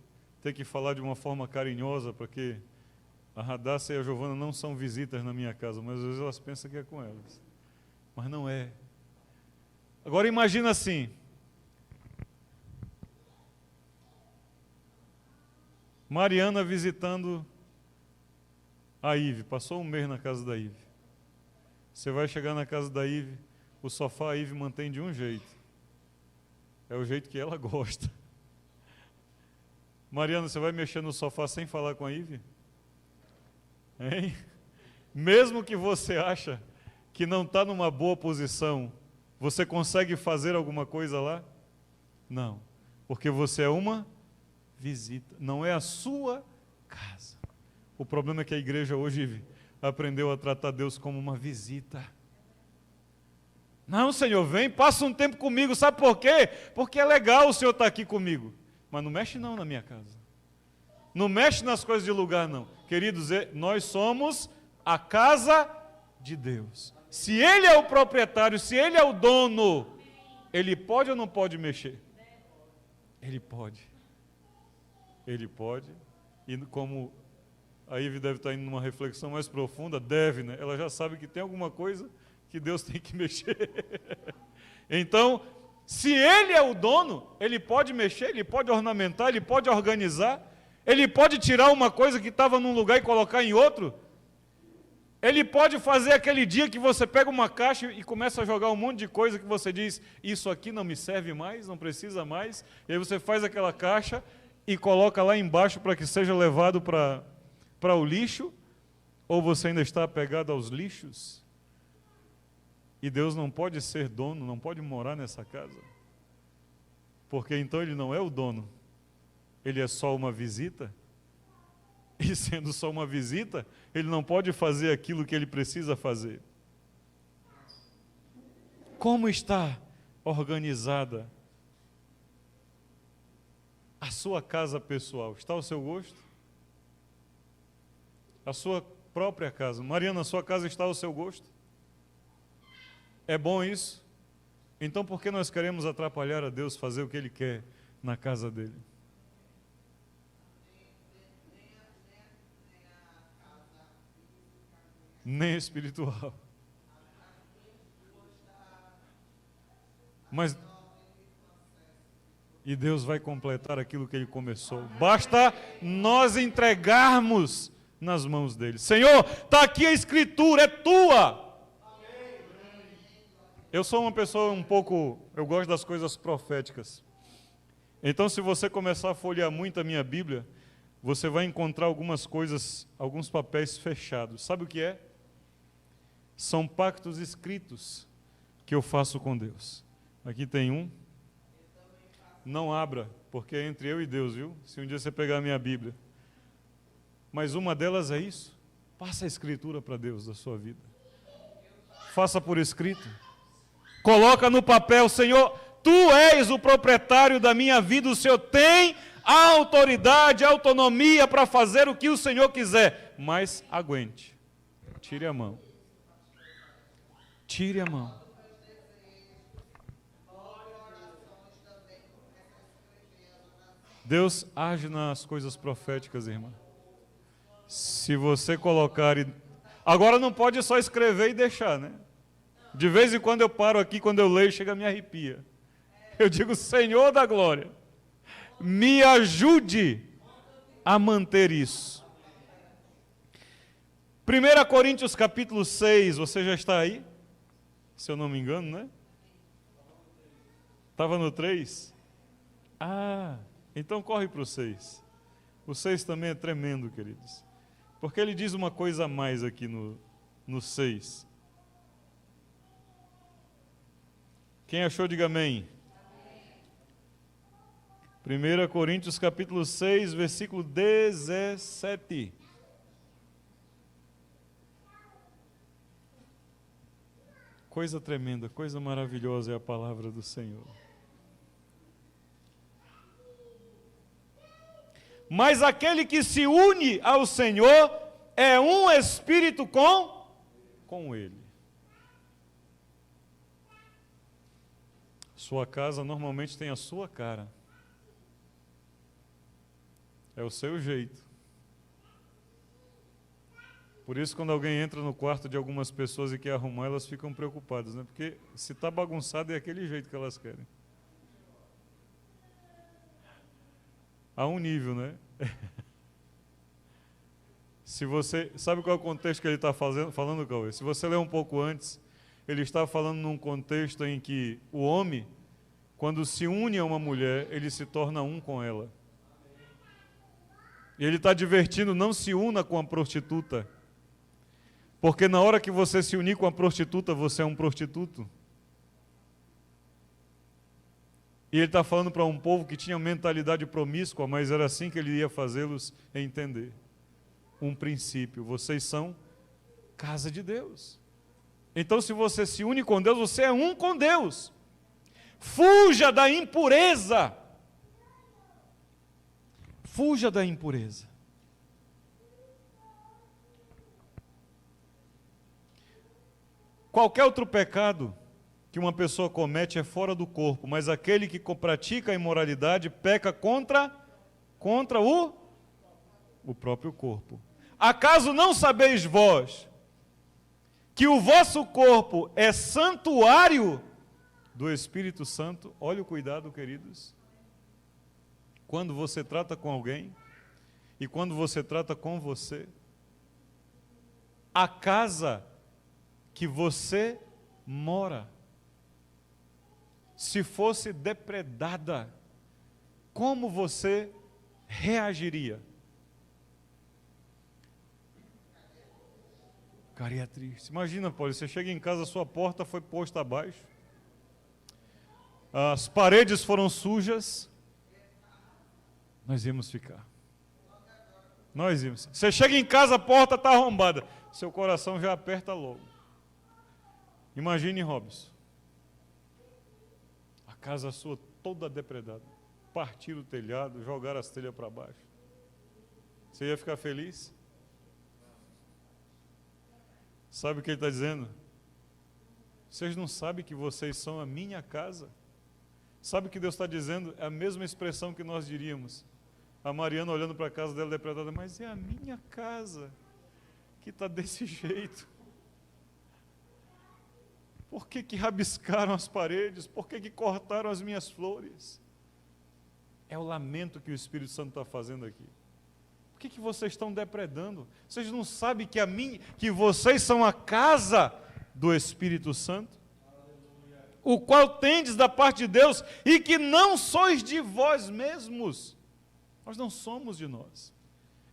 A: ter que falar de uma forma carinhosa, porque a Radassa e a Giovana não são visitas na minha casa, mas às vezes elas pensam que é com elas. Mas não é. Agora imagina assim, Mariana visitando a Ive, passou um mês na casa da Ive. Você vai chegar na casa da Ive, o sofá a Ive mantém de um jeito. É o jeito que ela gosta. Mariana, você vai mexer no sofá sem falar com a Ive? Hein? Mesmo que você acha que não está numa boa posição, você consegue fazer alguma coisa lá? Não. Porque você é uma visita, não é a sua casa. O problema é que a igreja hoje aprendeu a tratar Deus como uma visita. Não, Senhor, vem, passa um tempo comigo, sabe por quê? Porque é legal o Senhor estar aqui comigo. Mas não mexe não na minha casa. Não mexe nas coisas de lugar não. Queridos, nós somos a casa de Deus. Se Ele é o proprietário, se Ele é o dono, Ele pode ou não pode mexer? Ele pode. Ele pode. E como a Ivy deve estar indo numa reflexão mais profunda, deve, né? Ela já sabe que tem alguma coisa que Deus tem que mexer. Então, se Ele é o dono, Ele pode mexer, Ele pode ornamentar, Ele pode organizar, Ele pode tirar uma coisa que estava num lugar e colocar em outro. Ele pode fazer aquele dia que você pega uma caixa e começa a jogar um monte de coisa que você diz, isso aqui não me serve mais, não precisa mais, e aí você faz aquela caixa e coloca lá embaixo para que seja levado para o lixo, ou você ainda está apegado aos lixos? E Deus não pode ser dono, não pode morar nessa casa, porque então Ele não é o dono, Ele é só uma visita. E sendo só uma visita, Ele não pode fazer aquilo que Ele precisa fazer. Como está organizada a sua casa pessoal? Está ao seu gosto? A sua própria casa. Mariana, a sua casa está ao seu gosto? É bom isso? Então por que nós queremos atrapalhar a Deus fazer o que Ele quer na casa dEle? Nem espiritual. Mas e Deus vai completar aquilo que Ele começou. Basta nós entregarmos nas mãos dEle. Senhor, está aqui a Escritura, é tua. Eu sou uma pessoa eu gosto das coisas proféticas. Então, se você começar a folhear muito a minha Bíblia, você vai encontrar algumas coisas, alguns papéis fechados. Sabe o que é? São pactos escritos que eu faço com Deus. Aqui tem um. Não abra, porque é entre eu e Deus, viu? Se um dia você pegar a minha Bíblia. Mas uma delas é isso. Passa a Escritura para Deus da sua vida. Faça por escrito. Coloca no papel, Senhor, Tu és o proprietário da minha vida, o Senhor tem a autoridade, a autonomia para fazer o que o Senhor quiser. Mas aguente. Tire a mão. Tire a mão. Deus age nas coisas proféticas, irmã. Se você colocar... Agora não pode só escrever e deixar, né? De vez em quando eu paro aqui, quando eu leio, chega a me arrepia. Eu digo, Senhor da glória, me ajude a manter isso. 1 Coríntios capítulo 6, você já está aí? Se eu não me engano, né? Estava no 3? Ah, então corre para o 6. O 6 também é tremendo, queridos. Porque ele diz uma coisa a mais aqui no 6. Quem achou, diga amém. 1 Coríntios capítulo 6, versículo 17. Coisa tremenda, coisa maravilhosa é a palavra do Senhor. Mas aquele que se une ao Senhor é um espírito com Ele. Sua casa normalmente tem a sua cara. É o seu jeito. Por isso, quando alguém entra no quarto de algumas pessoas e quer arrumar, elas ficam preocupadas, né? Porque se está bagunçado, é aquele jeito que elas querem. A um nível, né? Se você... Sabe qual é o contexto que ele está falando, Cauê? Se você ler um pouco antes, ele está falando num contexto em que o homem, quando se une a uma mulher, ele se torna um com ela. E ele está advertindo, não se una com a prostituta. Porque na hora que você se unir com a prostituta, você é um prostituto. E ele está falando para um povo que tinha mentalidade promíscua, mas era assim que ele ia fazê-los entender. Um princípio: vocês são casa de Deus. Então, se você se une com Deus, você é um com Deus. Fuja da impureza. Fuja da impureza. Qualquer outro pecado que uma pessoa comete é fora do corpo, mas aquele que pratica a imoralidade peca contra o próprio corpo. Acaso não sabeis vós que o vosso corpo é santuário do Espírito Santo? Olha o cuidado, queridos. Quando você trata com alguém e quando você trata com você, a casa que você mora, se fosse depredada, como você reagiria? Ficaria triste. Imagina, Paulo, você chega em casa, sua porta foi posta abaixo, as paredes foram sujas, nós íamos ficar. Nós íamos. Você chega em casa, a porta está arrombada, seu coração já aperta logo. Imagine, Robson, a casa sua toda depredada, partir o telhado, jogar as telhas para baixo. Você ia ficar feliz? Sabe o que ele está dizendo? Vocês não sabem que vocês são a minha casa? Sabe o que Deus está dizendo? É a mesma expressão que nós diríamos. A Mariana olhando para a casa dela depredada, mas é a minha casa que está desse jeito. Por que rabiscaram as paredes? Por que cortaram as minhas flores? É o lamento que o Espírito Santo está fazendo aqui. Por que vocês estão depredando? Vocês não sabem que vocês são a casa do Espírito Santo? O qual tendes da parte de Deus e que não sois de vós mesmos. Nós não somos de nós.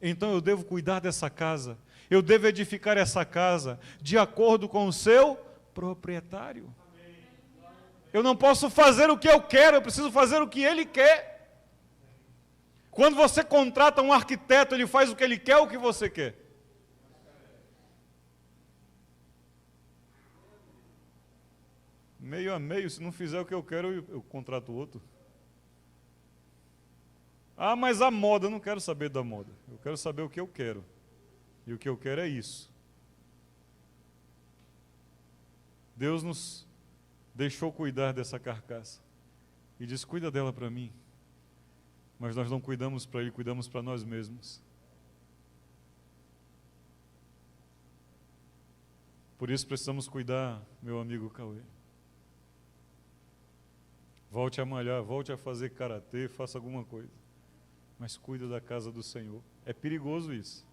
A: Então eu devo cuidar dessa casa. Eu devo edificar essa casa de acordo com o seu proprietário. Eu não posso fazer o que eu quero, eu preciso fazer o que ele quer. Quando você contrata um arquiteto, ele faz o que ele quer ou o que você quer? Meio a meio, se não fizer o que eu quero, eu contrato outro. Ah, mas a moda, eu não quero saber da moda. Eu quero saber o que eu quero. E o que eu quero é isso. Deus nos deixou cuidar dessa carcaça. E diz, cuida dela para mim. Mas nós não cuidamos para Ele, cuidamos para nós mesmos. Por isso precisamos cuidar, meu amigo Cauê. Volte a malhar, volte a fazer karatê, faça alguma coisa. Mas cuida da casa do Senhor. É perigoso isso.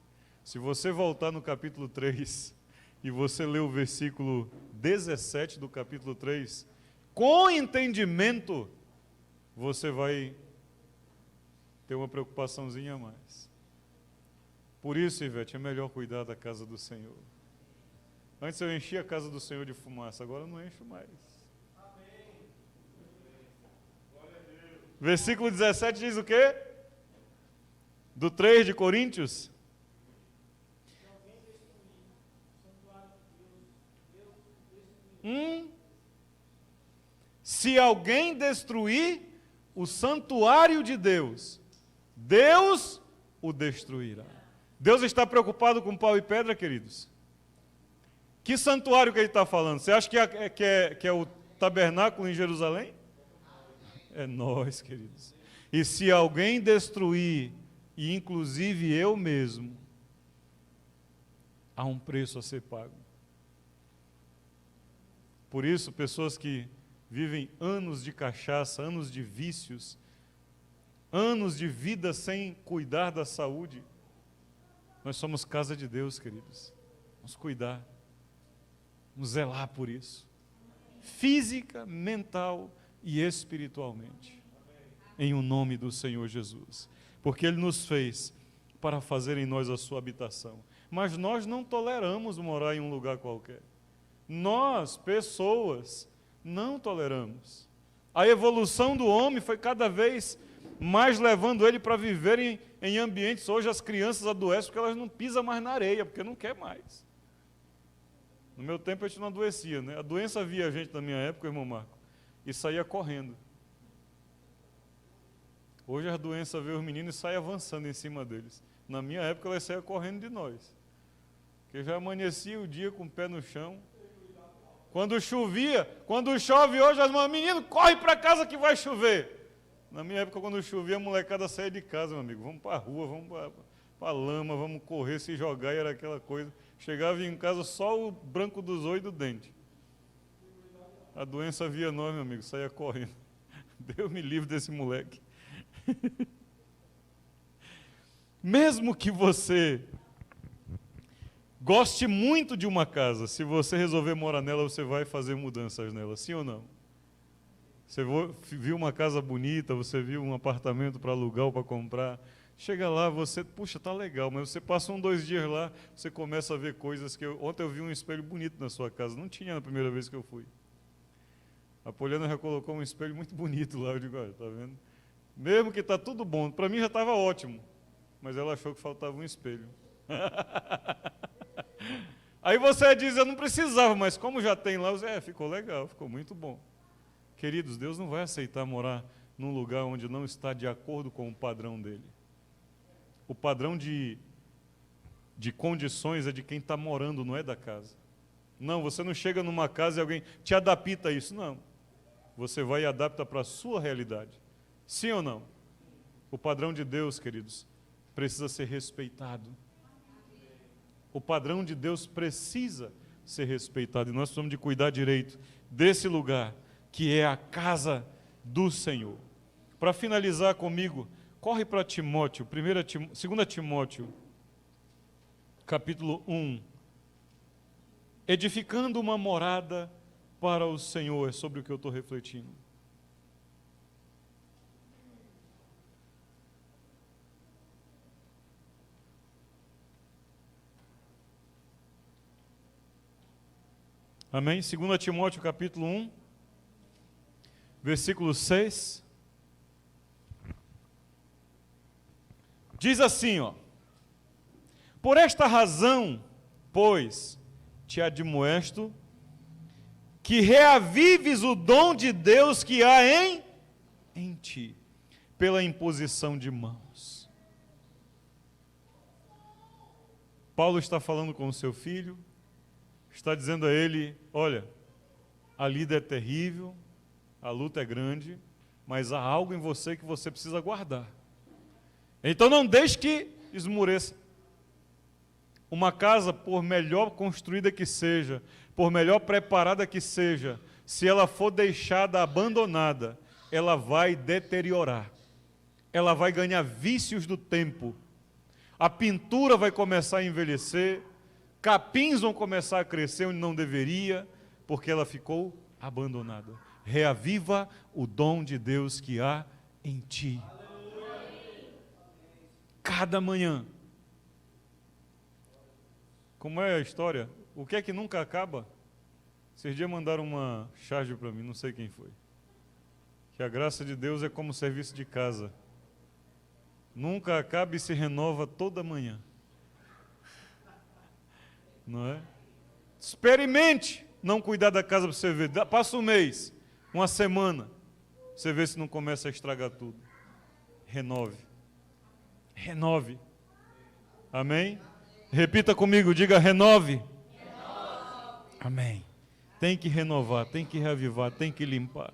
A: Se você voltar no capítulo 3 e você ler o versículo 17 do capítulo 3, com entendimento, você vai ter uma preocupaçãozinha a mais. Por isso, Ivete, é melhor cuidar da casa do Senhor. Antes eu enchia a casa do Senhor de fumaça, agora eu não encho mais. Versículo 17 diz o quê? Do 3 de Coríntios? Se alguém destruir o santuário de Deus, Deus o destruirá. Deus está preocupado com pau e pedra, queridos? Que santuário que ele está falando? Você acha que é o tabernáculo em Jerusalém? É nós, queridos. E se alguém destruir, e inclusive eu mesmo, há um preço a ser pago. Por isso, pessoas que vivem anos de cachaça, anos de vícios, anos de vida sem cuidar da saúde, nós somos casa de Deus, queridos. Vamos cuidar, vamos zelar por isso. Física, mental e espiritualmente. Em o nome do Senhor Jesus. Porque Ele nos fez para fazer em nós a sua habitação. Mas nós não toleramos morar em um lugar qualquer. Nós, pessoas, não toleramos. A evolução do homem foi cada vez mais levando ele para viver em ambientes. Hoje as crianças adoecem porque elas não pisam mais na areia, porque não quer mais. No meu tempo a gente não adoecia, né? A doença via a gente na minha época, irmão Marco, e saía correndo. Hoje a doença vê os meninos e sai avançando em cima deles. Na minha época ela saía correndo de nós. Porque já amanhecia o dia com o pé no chão. Quando chovia, quando chove hoje, as mães, menino, corre para casa que vai chover. Na minha época, quando chovia, a molecada saía de casa, meu amigo. Vamos para a rua, vamos para a lama, vamos correr, se jogar, e era aquela coisa. Chegava em casa só o branco dos olhos e do dente. A doença via nós, meu amigo, saía correndo. Deus me livre desse moleque. Mesmo que você goste muito de uma casa, se você resolver morar nela, você vai fazer mudanças nela, sim ou não? Você viu uma casa bonita, você viu um apartamento para alugar ou para comprar, chega lá, você, puxa, tá legal, mas você passa 2 dias lá, você começa a ver coisas que... Ontem eu vi um espelho bonito na sua casa, não tinha na primeira vez que eu fui. A Poliana já colocou um espelho muito bonito lá, eu digo, olha, tá vendo? Mesmo que está tudo bom, para mim já estava ótimo, mas ela achou que faltava um espelho. Aí você diz, eu não precisava, mas como já tem lá, ficou legal, ficou muito bom. Queridos, Deus não vai aceitar morar num lugar onde não está de acordo com o padrão dele. O padrão de condições é de quem está morando, não é da casa. Não, você não chega numa casa e alguém te adapta a isso, não. Você vai e adapta para a sua realidade. Sim ou não? O padrão de Deus, queridos, precisa ser respeitado. O padrão de Deus precisa ser respeitado. E nós precisamos de cuidar direito desse lugar, que é a casa do Senhor. Para finalizar comigo, corre para Timóteo, 2 Timóteo, capítulo 1. Edificando uma morada para o Senhor, é sobre o que eu estou refletindo. Amém? 2 Timóteo capítulo 1, versículo 6. Diz assim, ó: por esta razão, pois, te admoesto, que reavives o dom de Deus que há em ti, pela imposição de mãos. Paulo está falando com o seu filho, está dizendo a ele, olha, a lida é terrível, a luta é grande, mas há algo em você que você precisa guardar. Então não deixe que esmoreça. Uma casa, por melhor construída que seja, por melhor preparada que seja, se ela for deixada abandonada, ela vai deteriorar. Ela vai ganhar vícios do tempo. A pintura vai começar a envelhecer, capins vão começar a crescer onde não deveria, porque ela ficou abandonada. Reaviva o dom de Deus que há em ti. Cada manhã. Como é a história? O que é que nunca acaba? Esses dias mandaram uma charge para mim, não sei quem foi. Que a graça de Deus é como serviço de casa. Nunca acaba e se renova toda manhã. Não é? Experimente não cuidar da casa para você ver. Passa um mês, uma semana, você vê se não começa a estragar tudo. Renove. Renove. Amém? Repita comigo, diga renove. Amém. Tem que renovar, tem que reavivar, tem que limpar.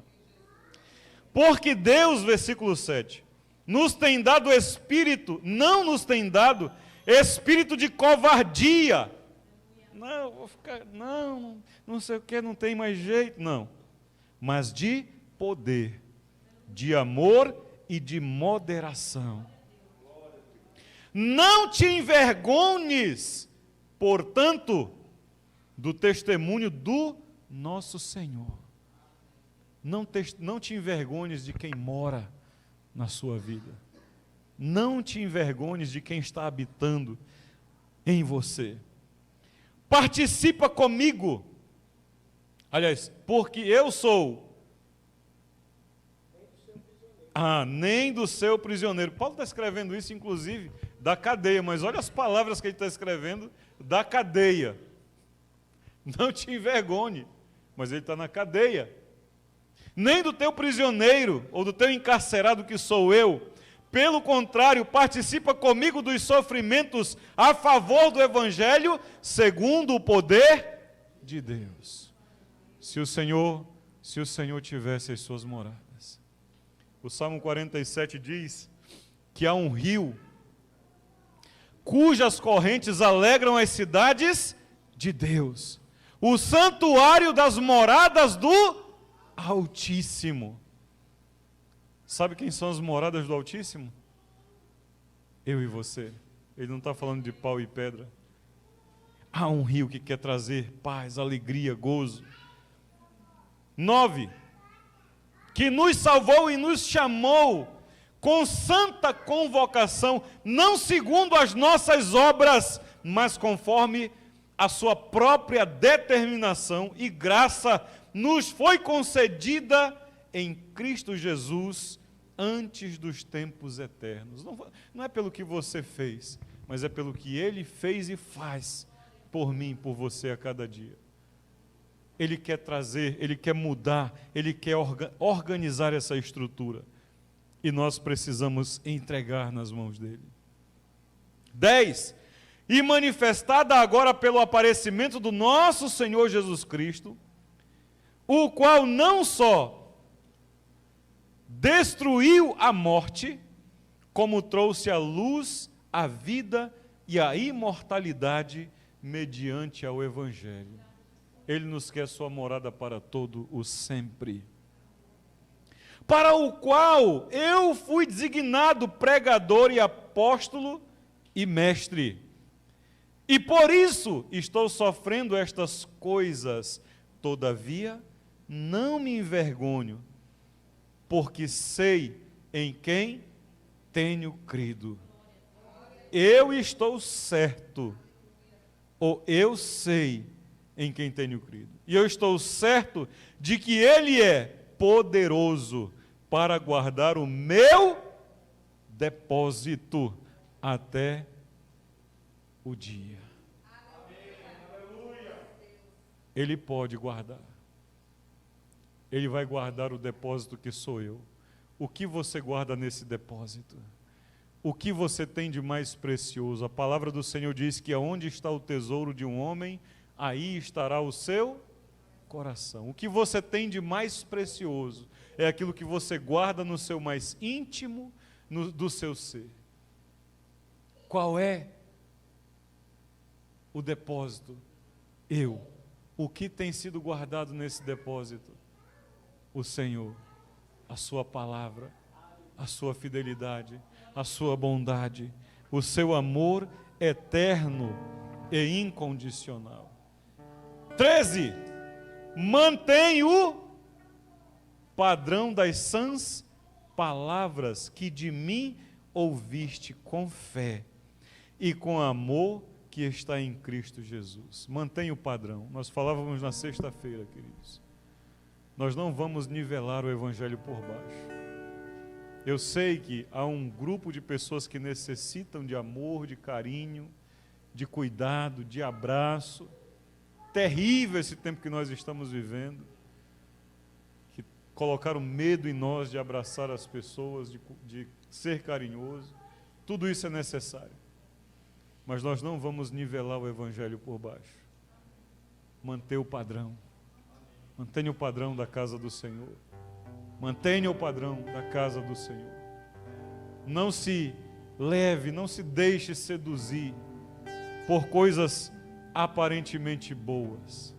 A: Porque Deus, versículo 7, nos tem dado espírito, não nos tem dado espírito de covardia. Não, vou ficar, não sei o que, não tem mais jeito, não. Mas de poder, de amor e de moderação. Não te envergonhes, portanto, do testemunho do nosso Senhor. Não te envergonhes de quem mora na sua vida. Não te envergonhes de quem está habitando em você. Participa comigo. Aliás, porque eu sou nem do seu prisioneiro. Paulo está escrevendo isso, inclusive, da cadeia, mas olha as palavras que ele está escrevendo da cadeia. Não te envergonhe, mas ele está na cadeia. Nem do teu prisioneiro, ou do teu encarcerado que sou eu. Pelo contrário, participa comigo dos sofrimentos a favor do Evangelho, segundo o poder de Deus. Se o Senhor tivesse as suas moradas. O Salmo 47 diz que há um rio cujas correntes alegram as cidades de Deus, o santuário das moradas do Altíssimo. Sabe quem são as moradas do Altíssimo? Eu e você. Ele não está falando de pau e pedra. Há um rio que quer trazer paz, alegria, gozo. 9. Que nos salvou e nos chamou com santa convocação, não segundo as nossas obras, mas conforme a sua própria determinação e graça nos foi concedida em Cristo Jesus antes dos tempos eternos. Não é pelo que você fez, mas é pelo que Ele fez e faz por mim, por você a cada dia. Ele quer trazer, Ele quer mudar, Ele quer organizar essa estrutura. E nós precisamos entregar nas mãos dEle. 10. E manifestada agora pelo aparecimento do nosso Senhor Jesus Cristo, o qual não só destruiu a morte, como trouxe à luz a vida e a imortalidade mediante ao Evangelho. Ele nos quer sua morada para todo o sempre. Para o qual eu fui designado pregador e apóstolo e mestre. E por isso estou sofrendo estas coisas. Todavia, não me envergonho, porque sei em quem tenho crido. Eu estou certo, ou eu sei em quem tenho crido. E eu estou certo de que Ele é poderoso para guardar o meu depósito até o dia. Ele pode guardar. Ele vai guardar o depósito que sou eu. O que você guarda nesse depósito? O que você tem de mais precioso? A palavra do Senhor diz que aonde está o tesouro de um homem, aí estará o seu coração. O que você tem de mais precioso é aquilo que você guarda no seu mais íntimo do seu ser. Qual é o depósito? Eu. O que tem sido guardado nesse depósito? O Senhor, a sua palavra, a sua fidelidade, a sua bondade, o seu amor eterno e incondicional. 13. Mantém o padrão das sãs palavras que de mim ouviste com fé e com amor que está em Cristo Jesus. Mantém o padrão. Nós falávamos na sexta-feira, queridos. Nós não vamos nivelar o Evangelho por baixo. Eu sei que há um grupo de pessoas que necessitam de amor, de carinho, de cuidado, de abraço. Terrível esse tempo que nós estamos vivendo, que colocaram medo em nós de abraçar as pessoas, de ser carinhoso. Tudo isso é necessário. Mas nós não vamos nivelar o Evangelho por baixo. Manter o padrão. Mantenha o padrão da casa do Senhor. Mantenha o padrão da casa do Senhor. Não se leve, não se deixe seduzir por coisas aparentemente boas.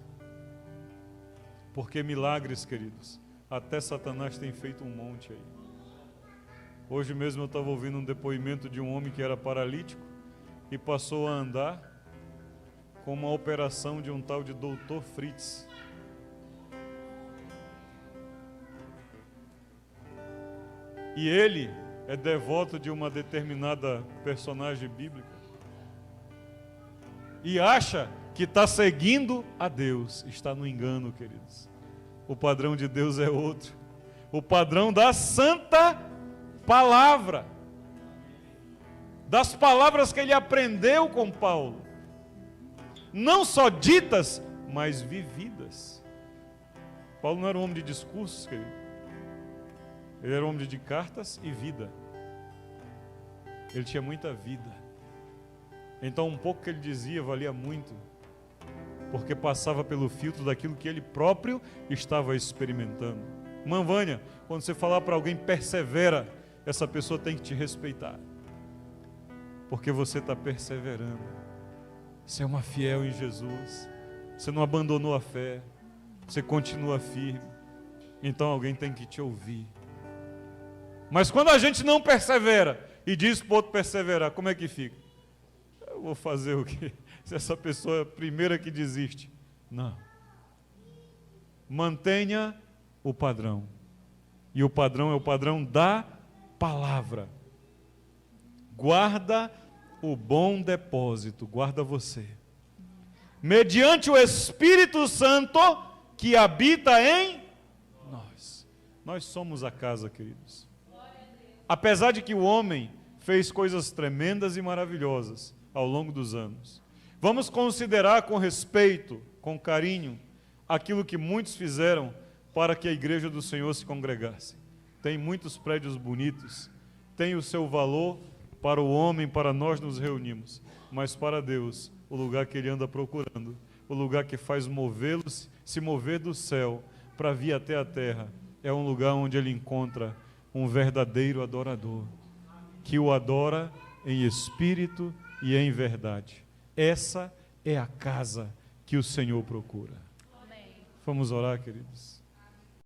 A: Porque milagres, queridos, até Satanás tem feito um monte aí. Hoje mesmo eu estava ouvindo um depoimento de um homem que era paralítico e passou a andar com uma operação de um tal de Dr. Fritz. E ele é devoto de uma determinada personagem bíblica. E acha que está seguindo a Deus. Está no engano, queridos. O padrão de Deus é outro. O padrão da santa palavra. Das palavras que ele aprendeu com Paulo. Não só ditas, mas vividas. Paulo não era um homem de discursos, querido. Ele era um homem de cartas e vida. Ele tinha muita vida. Então um pouco que ele dizia valia muito, porque passava pelo filtro daquilo que ele próprio estava experimentando. Irmã Vânia, quando você falar para alguém persevera, essa pessoa tem que te respeitar, porque você está perseverando. Você é uma fiel em Jesus, você não abandonou a fé, você continua firme. Então alguém tem que te ouvir. Mas quando a gente não persevera e diz para o outro perseverar, como é que fica? Eu vou fazer o quê? Se essa pessoa é a primeira que desiste. Não. Mantenha o padrão. E o padrão é o padrão da palavra. Guarda o bom depósito, guarda você. Mediante o Espírito Santo que habita em nós. Nós somos a casa, queridos. Apesar de que o homem fez coisas tremendas e maravilhosas ao longo dos anos, vamos considerar com respeito, com carinho, aquilo que muitos fizeram para que a igreja do Senhor se congregasse. Tem muitos prédios bonitos, tem o seu valor para o homem, para nós nos reunimos, mas para Deus, o lugar que Ele anda procurando, o lugar que faz movê-los, se mover do céu para vir até a terra, é um lugar onde Ele encontra um verdadeiro adorador, que o adora em espírito e em verdade. Essa é a casa que o Senhor procura. Amém. Vamos orar, queridos.